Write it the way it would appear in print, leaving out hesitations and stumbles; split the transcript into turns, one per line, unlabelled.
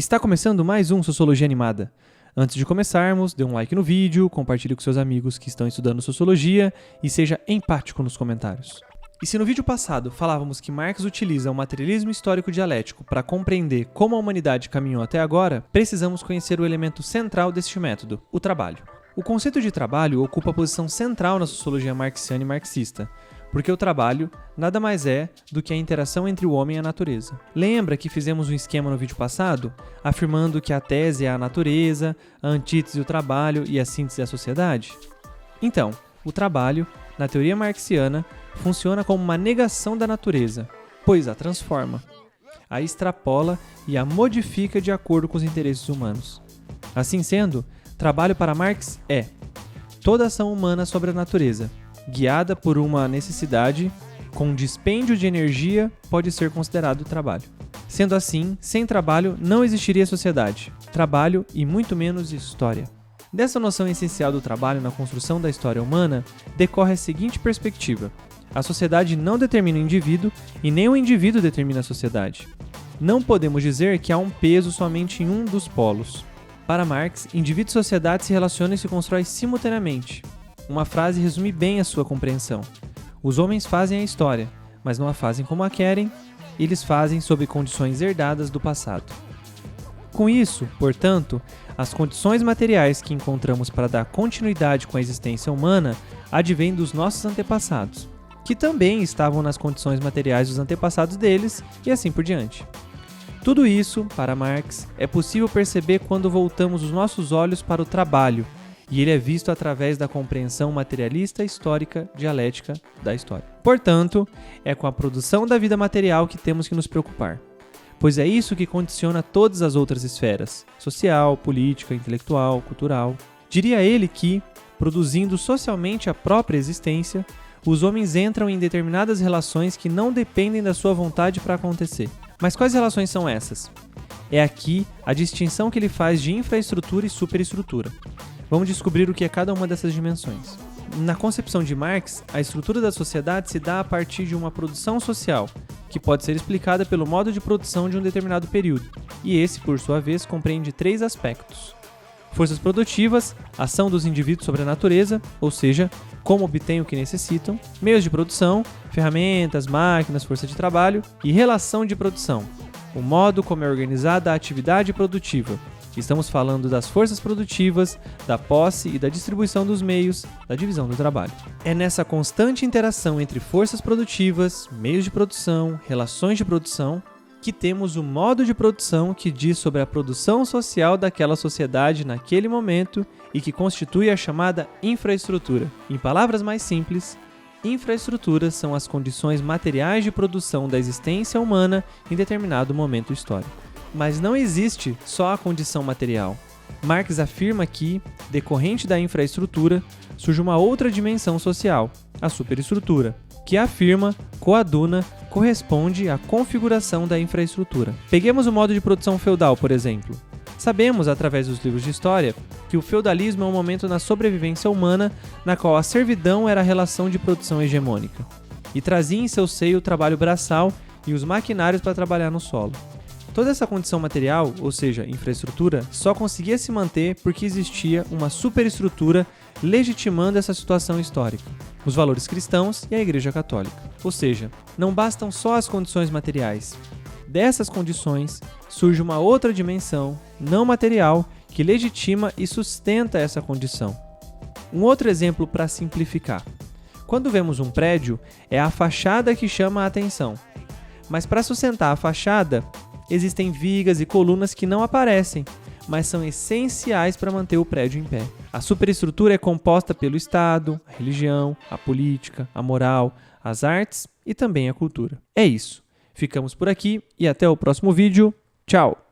Está começando mais um Sociologia Animada. Antes de começarmos, dê um like no vídeo, compartilhe com seus amigos que estão estudando Sociologia e seja empático nos comentários. E se no vídeo passado falávamos que Marx utiliza o materialismo histórico dialético para compreender como a humanidade caminhou até agora, precisamos conhecer o elemento central deste método, o trabalho. O conceito de trabalho ocupa a posição central na sociologia marxiana e marxista, porque o trabalho nada mais é do que a interação entre o homem e a natureza. Lembra que fizemos um esquema no vídeo passado, afirmando que a tese é a natureza, a antítese o trabalho e a síntese a sociedade? Então, o trabalho, na teoria marxiana, funciona como uma negação da natureza, pois a transforma, a extrapola e a modifica de acordo com os interesses humanos. Assim sendo, trabalho para Marx é toda ação humana sobre a natureza, guiada por uma necessidade, com dispêndio de energia, pode ser considerado trabalho. Sendo assim, sem trabalho não existiria sociedade, trabalho e muito menos história. Dessa noção essencial do trabalho na construção da história humana, decorre a seguinte perspectiva: a sociedade não determina o indivíduo e nem o indivíduo determina a sociedade. Não podemos dizer que há um peso somente em um dos polos. Para Marx, indivíduo e sociedade se relacionam e se constroem simultaneamente. Uma frase resume bem a sua compreensão. Os homens fazem a história, mas não a fazem como a querem, eles fazem sob condições herdadas do passado. Com isso, portanto, as condições materiais que encontramos para dar continuidade com a existência humana advêm dos nossos antepassados, que também estavam nas condições materiais dos antepassados deles e assim por diante. Tudo isso, para Marx, é possível perceber quando voltamos os nossos olhos para o trabalho, e ele é visto através da compreensão materialista histórica dialética da história. Portanto, é com a produção da vida material que temos que nos preocupar, pois é isso que condiciona todas as outras esferas, social, política, intelectual, cultural. Diria ele que, produzindo socialmente a própria existência, os homens entram em determinadas relações que não dependem da sua vontade para acontecer. Mas quais relações são essas? É aqui a distinção que ele faz de infraestrutura e superestrutura. Vamos descobrir o que é cada uma dessas dimensões. Na concepção de Marx, a estrutura da sociedade se dá a partir de uma produção social, que pode ser explicada pelo modo de produção de um determinado período, e esse, por sua vez, compreende 3 aspectos: forças produtivas, ação dos indivíduos sobre a natureza, ou seja, como obtêm o que necessitam, meios de produção, ferramentas, máquinas, força de trabalho, e relação de produção, o modo como é organizada a atividade produtiva. Estamos falando das forças produtivas, da posse e da distribuição dos meios, da divisão do trabalho. É nessa constante interação entre forças produtivas, meios de produção, relações de produção, que temos o modo de produção que diz sobre a produção social daquela sociedade naquele momento e que constitui a chamada infraestrutura. Em palavras mais simples, infraestruturas são as condições materiais de produção da existência humana em determinado momento histórico. Mas não existe só a condição material. Marx afirma que, decorrente da infraestrutura, surge uma outra dimensão social, a superestrutura, que afirma, coaduna, corresponde à configuração da infraestrutura. Peguemos o modo de produção feudal, por exemplo. Sabemos, através dos livros de história, que o feudalismo é um momento na sobrevivência humana na qual a servidão era a relação de produção hegemônica, e trazia em seu seio o trabalho braçal e os maquinários para trabalhar no solo. Toda essa condição material, ou seja, infraestrutura, só conseguia se manter porque existia uma superestrutura legitimando essa situação histórica, os valores cristãos e a Igreja Católica. Ou seja, não bastam só as condições materiais. Dessas condições, surge uma outra dimensão, não material, que legitima e sustenta essa condição. Um outro exemplo para simplificar. Quando vemos um prédio, é a fachada que chama a atenção. Mas para sustentar a fachada, existem vigas e colunas que não aparecem, mas são essenciais para manter o prédio em pé. A superestrutura é composta pelo Estado, a religião, a política, a moral, as artes e também a cultura. É isso. Ficamos por aqui e até o próximo vídeo. Tchau!